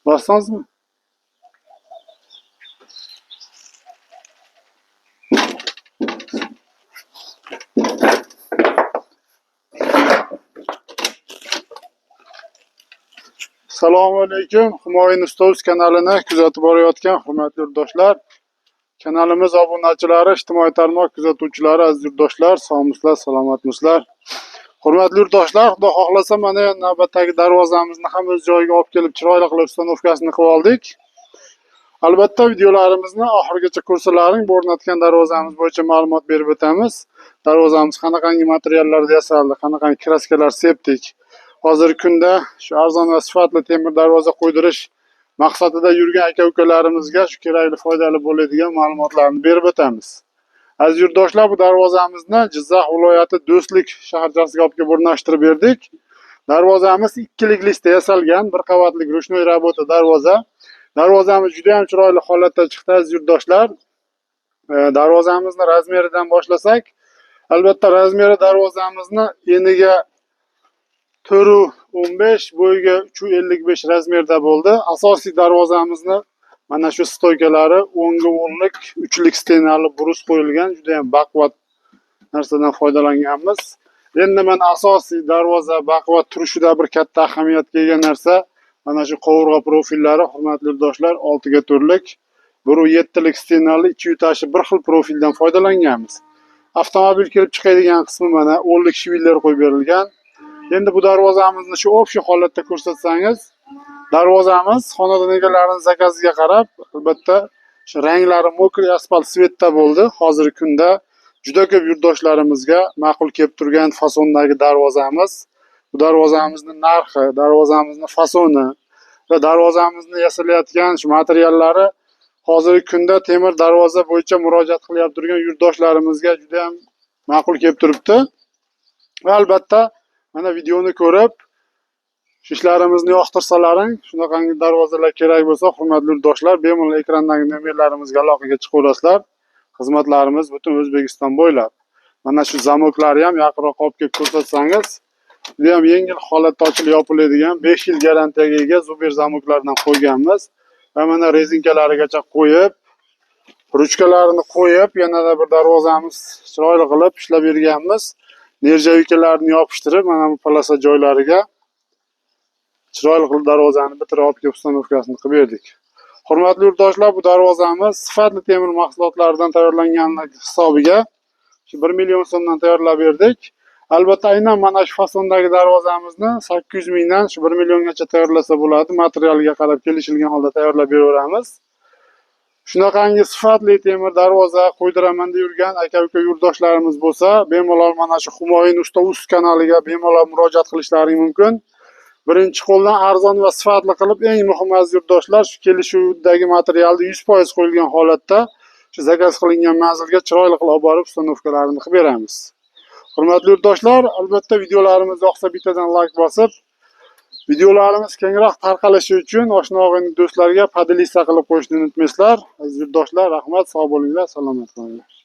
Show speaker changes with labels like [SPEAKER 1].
[SPEAKER 1] Bastınız mı? Assalomu alaykum. Humoyin Ustoz kanalini kuzatib borayotgan hurmatli yurtdoshlar. Kanalimiz obunachilari, ijtimoiy tarmoq kuzatuvchilari, aziz yurtdoshlar, sog'misizlar, salomatmisizlar. Hurmatli yurtdoshlar, xudo xohlasa mana navbatdagi darvozamizni ham o'z joyiga olib kelib chiroyli qilib ustanovkasini qilib oldik. Albatta videolarimizni oxirigacha ko'rsalaring, bu o'rnatgan darvozamiz bo'yicha ma'lumot berib o'tamiz. Darvozamiz qanaqangi materiallarda yasaldi, qanaqangi kraskalar sepdik. Hozirgi kunda shu arzon va sifatli temir darvoza qo'ydirish maqsadida yurgan aka-ukalarimizga shu kerakli, foydali bo'ladigan ma'lumotlarni berib o'tamiz. Aziz yurtdoshlar, bu darvozamizni Jizzax viloyati Do'stlik shaharchasiga olib kelib o'rnashtirib berdik. Darvozamiz ikkilik listda yasalgan, bir qavatli ruchnoy rabota darvoza. Darvozamiz juda ham chiroyli holatda chiqdi aziz yurtdoshlar. Darvozamizni razmeridan boshlasak, albatta razmeri darvozamizni eniga 4,15, bo'yiga 3,55 razmerda bo'ldi. Asosiy darvozamizni mana shu stoykalari 10 ga 10lik 3lik stenali brus qo'yilgan, juda ham baquvvat narsadan foydalanganmiz. Endi mana asosiy darvoza baquvvat turishida bir katta ahamiyatga ega narsa mana shu qovurg'a profillari. Hurmatli yurtdoshlar, 6 ga 4lik 1,7lik stenali ichi yutashi bir xil profildan foydalanganmiz. Avtomobil kirib chiqadigan qismi mana 10lik shvillar qo'yib berilgan. Endi bu darvozamizni shu общий holatda ko'rsatsangiz, darvozamiz xonadon egalarining zakaziga qarab, albatta shu ranglari mokriy asfalt svetda bo'ldi. Hozirgi kunda juda ko'p yurtdoshlarimizga ma'qul kelib turgan fasondagi darvozamiz. Bu darvozamizning narxi, darvozamizning fasoni va darvozamizni yasalayotgan shu materiallari hozirgi kunda temir darvoza bo'yicha murojaat qilyap turgan yurtdoshlarimizga juda ham ma'qul kelib turibdi. Va albatta mana videoni ko'rib, shu ishlarimizni yoqtirsalaring, shunaqangi darvozalar kerak bo'lsa, hurmatli yurtdoshlar, bemalol ekrandagi nomerlarimizga aloqaga chiqaverasizlar. Xizmatlarimiz butun O'zbekiston bo'ylab. Mana shu zamoklarni ham yaqinroq olib kelib ko'rsatsangiz, juda ham yengil holatda ochilib yopiladigan 5 yil garantiyaga ega Zuber zamoklardan qo'yganmiz. Va mana rezinkalarigacha qo'yib, ruchkalarini qo'yib, yanada bir darvozamiz chiroyli qilib ishlab berganmiz. Nerjavikalarni yopishtirib, mana bu polasa joylariga chiroyli qilib darvozani bitirib olib kelib ustanovkasini qilib berdik. Hurmatli yurtdoshlar, bu darvozamiz sifatli temir mahsulotlaridan tayyorlanganligi hisobiga 1 million so'mdan tayyorlab berdik. Albatta aynan mana shu fasondagi darvozamizni 800 mingdan 1 milliongacha tayyorlasa bo'ladi. Materialiga qarab kelishilgan holda tayyorlab beraveramiz. Shunaqangi sifatli temir darvoza qo'ydiraman deb yurgan aka-uka yurtdoshlarimiz bo'lsa, bemalol mana shu Humoyin Ustoz kanaliga bemalol murojaat qilishlari mumkin. Birinchi qo'ldan arzon va sifatli qilib, eng muhim aziz yurtdoshlar, shu kelishuvdagi materialni 100% qo'yilgan holatda shu zakaz qilingan manzilga chiroyli qilib olib borib ustanovkalarini qilib beramiz. Hurmatli yurtdoshlar, albatta videolarimiz yoqsa bittadan like bosib, videolarimiz kengroq tarqalishi uchun oshna og'ayni do'stlarga podelitsiya qilib qo'yishni unutmaysizlar. Aziz yurtdoshlar, rahmat, sog' bo'linglar, salomat bo'linglar.